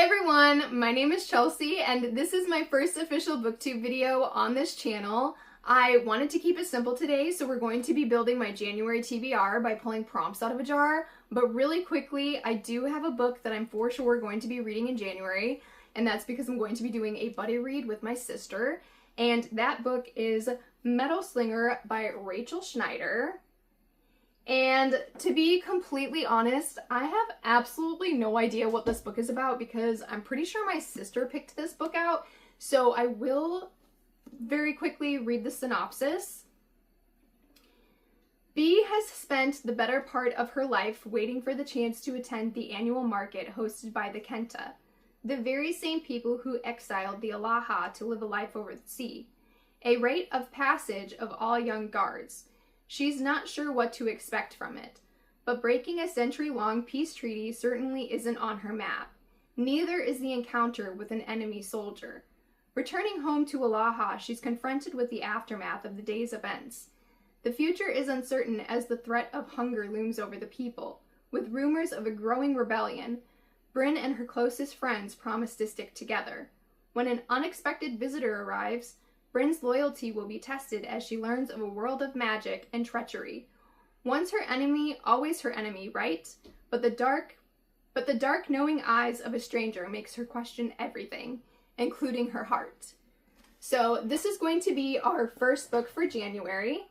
everyone, my name is Chelsea and this is my first official booktube video on this channel. I wanted to keep it simple today, so we're going to be building my January TBR by pulling prompts out of a jar, but really quickly, I do have a book that I'm for sure going to be reading in January, and that's because I'm going to be doing a buddy read with my sister, and that book is Meadow Slinger by Rachel Schneider. And to be completely honest, I have absolutely no idea what this book is about because I'm pretty sure my sister picked this book out, so I will very quickly read the synopsis. Bee has spent the better part of her life waiting for the chance to attend the annual market hosted by the Kenta, the very same people who exiled the Alaha to live a life over the sea, a rite of passage of all young guards. She's not sure what to expect from it, but breaking a century-long peace treaty certainly isn't on her map. Neither is the encounter with an enemy soldier. Returning home to Alaha, she's confronted with the aftermath of the day's events. The future is uncertain as the threat of hunger looms over the people. With rumors of a growing rebellion, Bryn and her closest friends promise to stick together. When an unexpected visitor arrives, Bryn's loyalty will be tested as she learns of a world of magic and treachery. Once her enemy, always her enemy, right? But the dark knowing eyes of a stranger makes her question everything, including her heart. So this is going to be our first book for January.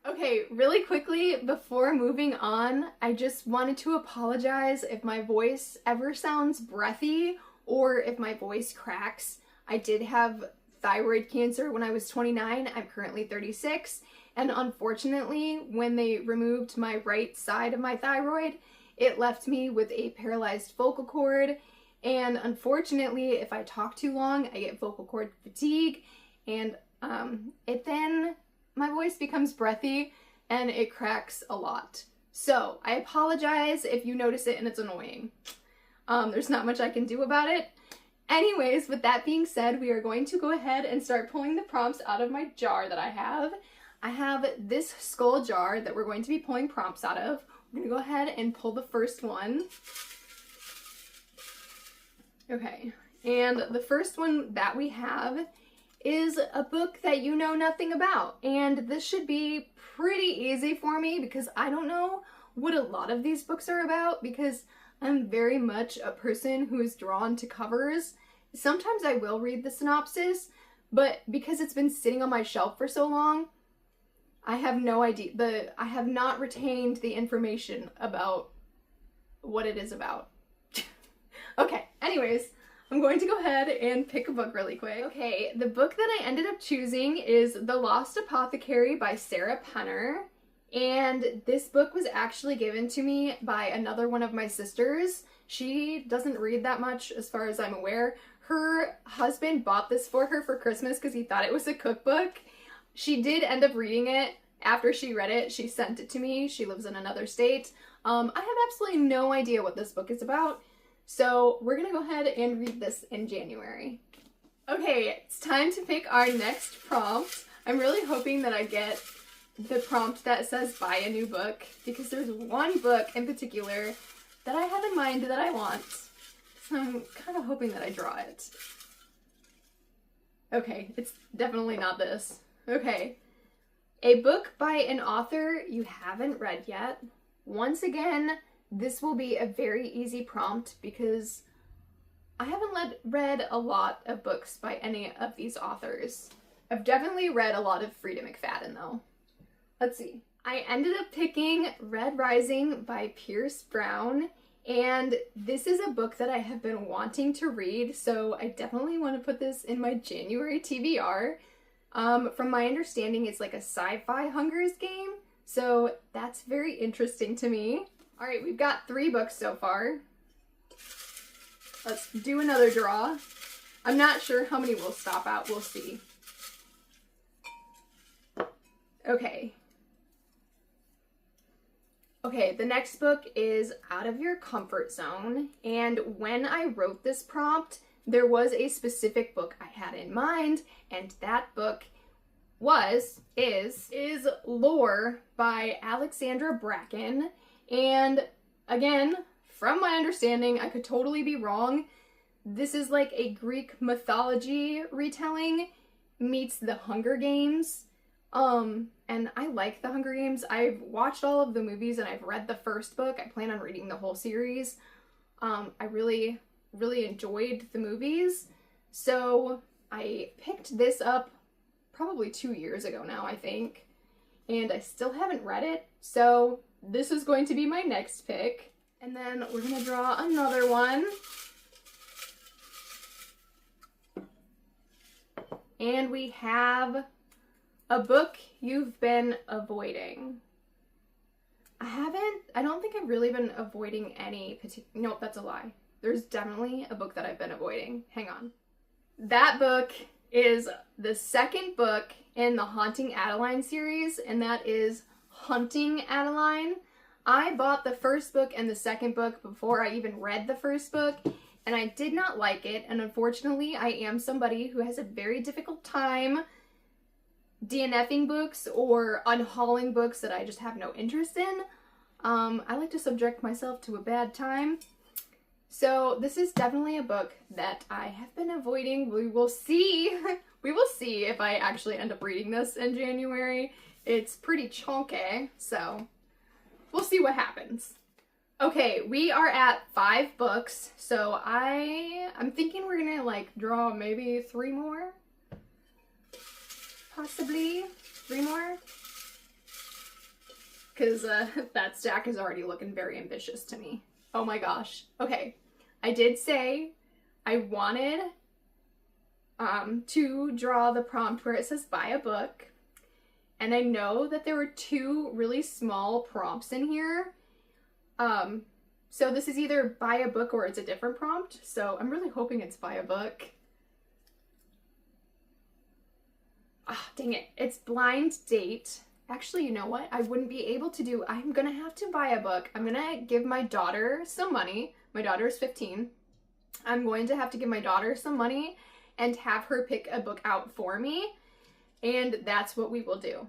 Okay, really quickly, before moving on, I just wanted to apologize if my voice ever sounds breathy or if my voice cracks. I did have thyroid cancer when I was 29. I'm currently 36, and unfortunately, when they removed my right side of my thyroid, it left me with a paralyzed vocal cord, and unfortunately, if I talk too long, I get vocal cord fatigue, and then my voice becomes breathy and it cracks a lot. So I apologize if you notice it and it's annoying. There's not much I can do about it. Anyways, with that being said, we are going to go ahead and start pulling the prompts out of my jar that I have. I have this skull jar that we're going to be pulling prompts out of. We're going to go ahead and pull the first one. Okay, and the first one that we have is a book that you know nothing about. And this should be pretty easy for me because I don't know what a lot of these books are about because I'm very much a person who is drawn to covers. Sometimes I will read the synopsis, but because it's been sitting on my shelf for so long, I have no idea. I have not retained the information about what it is about. Okay, anyways, I'm going to go ahead and pick a book really quick. Okay, the book that I ended up choosing is The Lost Apothecary by Sarah Penner. And this book was actually given to me by another one of my sisters. She doesn't read that much as far as I'm aware. Her husband bought this for her for Christmas because he thought it was a cookbook. She did end up reading it. After she read it, she sent it to me. She lives in another state. I have absolutely no idea what this book is about. So we're gonna go ahead and read this in January. Okay, it's time to pick our next prompt. I'm really hoping that I get the prompt that says buy a new book because there's one book in particular that I have in mind that I want. So I'm kind of hoping that I draw it. Okay, it's definitely not this. Okay. A book by an author you haven't read yet. Once again, this will be a very easy prompt because I haven't read a lot of books by any of these authors. I've definitely read a lot of Frida McFadden though. Let's see. I ended up picking Red Rising by Pierce Brown, and this is a book that I have been wanting to read, so I definitely want to put this in my January TBR. From my understanding, it's like a sci-fi Hunger's game, so that's very interesting to me. Alright, we've got 3 books so far. Let's do another draw. I'm not sure how many we'll stop at, we'll see. Okay. Okay, the next book is Out of Your Comfort Zone, and when I wrote this prompt, there was a specific book I had in mind, and that book is Lore by Alexandra Bracken, and again, from my understanding, I could totally be wrong, this is like a Greek mythology retelling meets the Hunger Games. And I like the Hunger Games. I've watched all of the movies and I've read the first book. I plan on reading the whole series. I really, really enjoyed the movies. So I picked this up probably 2 years ago now, I think. And I still haven't read it. So this is going to be my next pick. And then we're gonna draw another one. And we have a book you've been avoiding. I don't think I've really been avoiding any particular, nope, that's a lie. There's definitely a book that I've been avoiding. Hang on. That book is the second book in the Haunting Adeline series, and that is Hunting Adeline. I bought the first book and the second book before I even read the first book, and I did not like it, and unfortunately I am somebody who has a very difficult time DNFing books or unhauling books that I just have no interest in. I like to subject myself to a bad time. So this is definitely a book that I have been avoiding. We will see. We will see if I actually end up reading this in January. It's pretty chunky, so we'll see what happens. Okay, we are at 5 books, so I'm thinking we're gonna like draw maybe 3 more. Possibly 3 more. Because that stack is already looking very ambitious to me. Oh my gosh. Okay, I did say I wanted to draw the prompt where it says buy a book. And I know that there were 2 really small prompts in here. So this is either buy a book or it's a different prompt. So I'm really hoping it's buy a book. Ah, dang it. It's blind date. Actually, you know what? I wouldn't be able to do. I'm gonna have to buy a book. I'm gonna give my daughter some money. My daughter is 15. I'm going to have to give my daughter some money and have her pick a book out for me. And that's what we will do.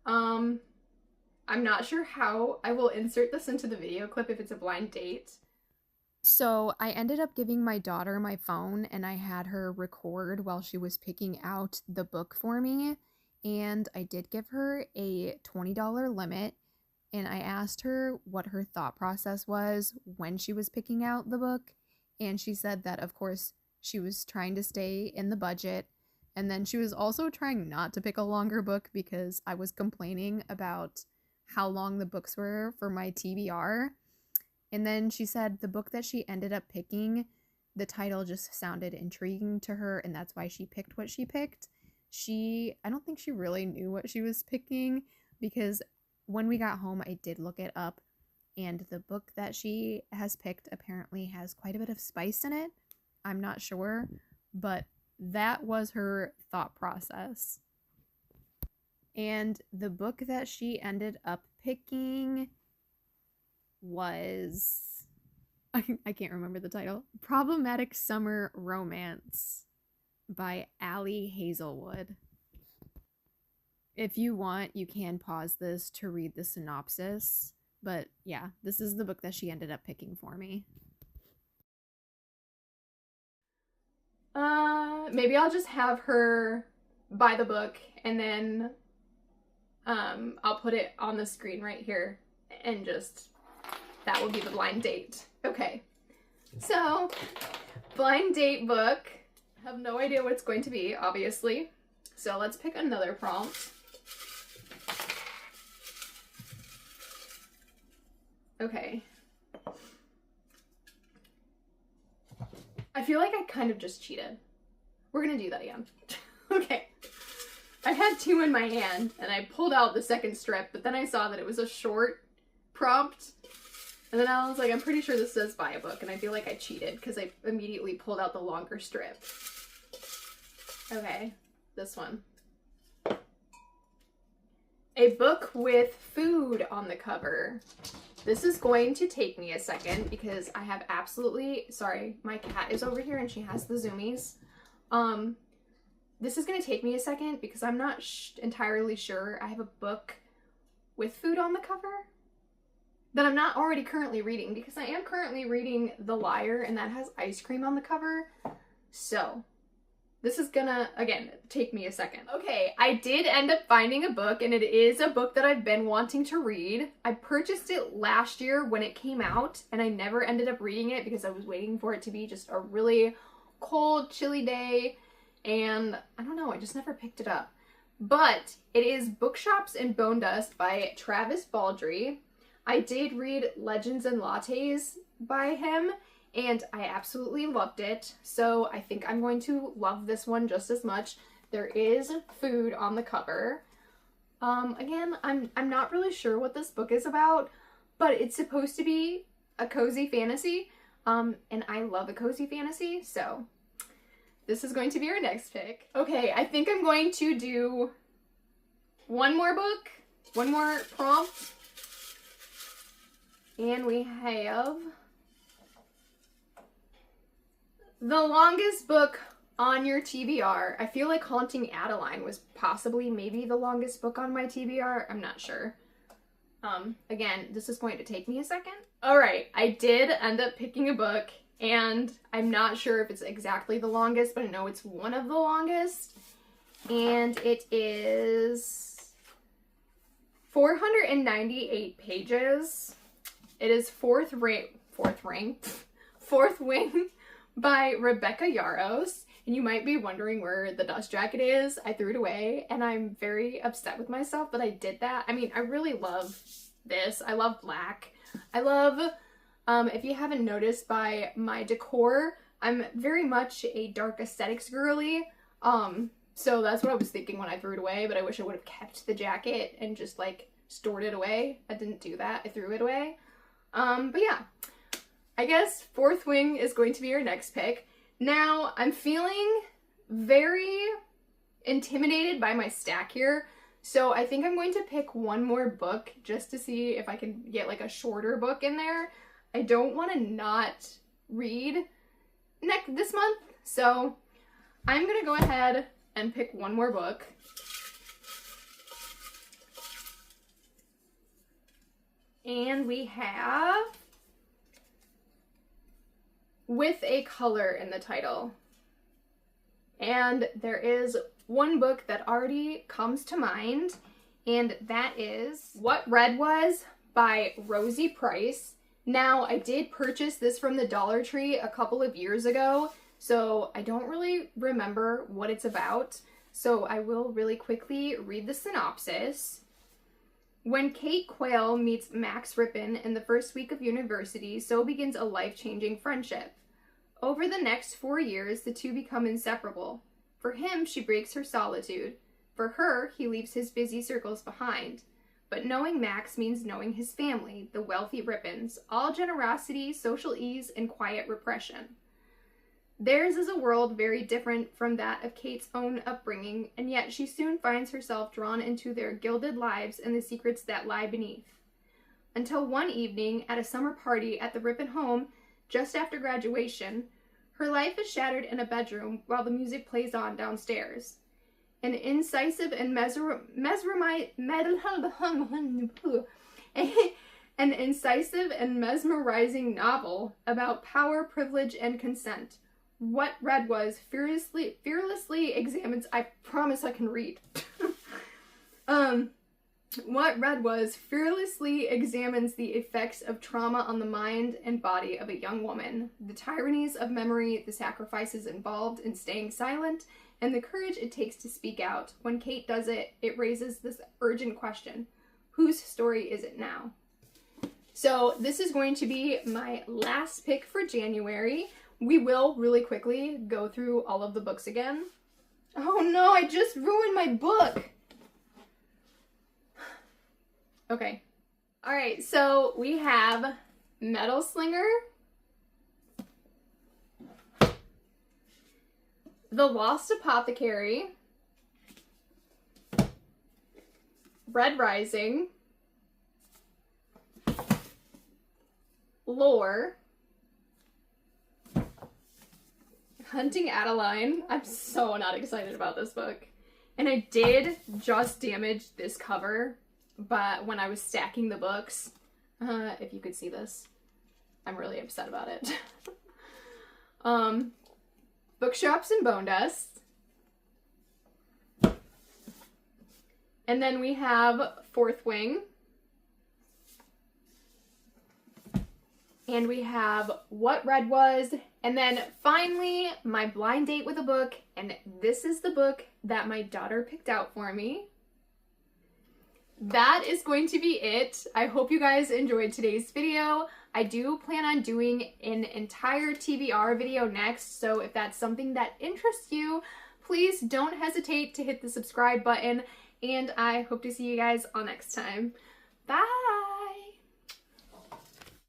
I'm not sure how I will insert this into the video clip if it's a blind date. So I ended up giving my daughter my phone and I had her record while she was picking out the book for me. And I did give her a $20 limit and I asked her what her thought process was when she was picking out the book. And she said that, of course, she was trying to stay in the budget. And then she was also trying not to pick a longer book because I was complaining about how long the books were for my TBR. And then she said the book that she ended up picking, the title just sounded intriguing to her, and that's why she picked what she picked. I don't think she really knew what she was picking, because when we got home, I did look it up, and the book that she has picked apparently has quite a bit of spice in it. I'm not sure, but that was her thought process. And the book that she ended up picking was, I can't remember the title, Problematic Summer Romance by Allie Hazelwood. If you want, you can pause this to read the synopsis, but yeah, this is the book that she ended up picking for me. Maybe I'll just have her buy the book and then I'll put it on the screen right here and just, that will be the blind date. Okay, so blind date book. I have no idea what it's going to be, obviously. So let's pick another prompt. Okay. I feel like I kind of just cheated. We're gonna do that again. Okay. I had 2 in my hand and I pulled out the second strip, but then I saw that it was a short prompt. And then I was like, I'm pretty sure this says buy a book, and I feel like I cheated because I immediately pulled out the longer strip. Okay, this one. A book with food on the cover. This is going to take me a second because I have absolutely, sorry, my cat is over here and she has the zoomies. This is going to take me a second because I'm not entirely sure I have a book with food on the cover. that I'm not already currently reading, because I am currently reading The Liar, and that has ice cream on the cover. So this is gonna, again, take me a second. Okay, I did end up finding a book, and it is a book that I've been wanting to read. I purchased it last year when it came out, and I never ended up reading it because I was waiting for it to be just a really cold, chilly day, and I don't know, I just never picked it up. But it is Bookshops and Bone Dust by Travis Baldree. I did read Legends and Lattes by him, and I absolutely loved it, so I think I'm going to love this one just as much. There is food on the cover. Again, I'm not really sure what this book is about, but it's supposed to be a cozy fantasy, and I love a cozy fantasy, so this is going to be our next pick. Okay, I think I'm going to do one more book, one more prompt, and we have the longest book on your TBR. I feel like Haunting Adeline was possibly maybe the longest book on my TBR. I'm not sure. Again, this is going to take me a second. All right, I did end up picking a book, and I'm not sure if it's exactly the longest, but I know it's one of the longest. And it is 498 pages. It is Fourth Wing by Rebecca Yarros, and you might be wondering where the dust jacket is. I threw it away, and I'm very upset with myself that I did that. I mean, I really love this. I love black. I love, if you haven't noticed by my decor, I'm very much a dark aesthetics girly, so that's what I was thinking when I threw it away, but I wish I would have kept the jacket and just, like, stored it away. I didn't do that. I threw it away. But yeah. I guess Fourth Wing is going to be our next pick. Now, I'm feeling very intimidated by my stack here, so I think I'm going to pick one more book just to see if I can get like a shorter book in there. I don't want to not read this month, so I'm going to go ahead and pick one more book. And we have With a Color in the title. And there is one book that already comes to mind, and that is What Red Was by Rosie Price. Now, I did purchase this from the Dollar Tree a couple of years ago, so I don't really remember what it's about, so I will really quickly read the synopsis. When Kate Quayle meets Max Rippin in the first week of university, so begins a life-changing friendship. Over the next 4 years, the two become inseparable. For him, she breaks her solitude. For her, he leaves his busy circles behind. But knowing Max means knowing his family, the wealthy Rippins, all generosity, social ease, and quiet repression. Theirs is a world very different from that of Kate's own upbringing, and yet she soon finds herself drawn into their gilded lives and the secrets that lie beneath. Until one evening, at a summer party at the Rippin home, just after graduation, her life is shattered in a bedroom while the music plays on downstairs. An incisive and mesmerizing novel about power, privilege, and consent. What Red Was fearlessly examines. I promise I can read. What Red Was fearlessly examines the effects of trauma on the mind and body of a young woman, the tyrannies of memory, the sacrifices involved in staying silent, and the courage it takes to speak out. When Kate does it, it raises this urgent question: whose story is it now? So this is going to be my last pick for January. We will really quickly go through all of the books again. Oh no, I just ruined my book! Okay. Alright, so we have Metal Slinger, The Lost Apothecary, Red Rising, Lore, Hunting Adeline. I'm so not excited about this book. And I did just damage this cover, but when I was stacking the books, If you could see this. I'm really upset about it. Bookshops and Bone Dust. And then we have Fourth Wing. And we have What Red Was. And then finally, my blind date with a book. And this is the book that my daughter picked out for me. That is going to be it. I hope you guys enjoyed today's video. I do plan on doing an entire TBR video next, so if that's something that interests you, please don't hesitate to hit the subscribe button, and I hope to see you guys all next time. Bye!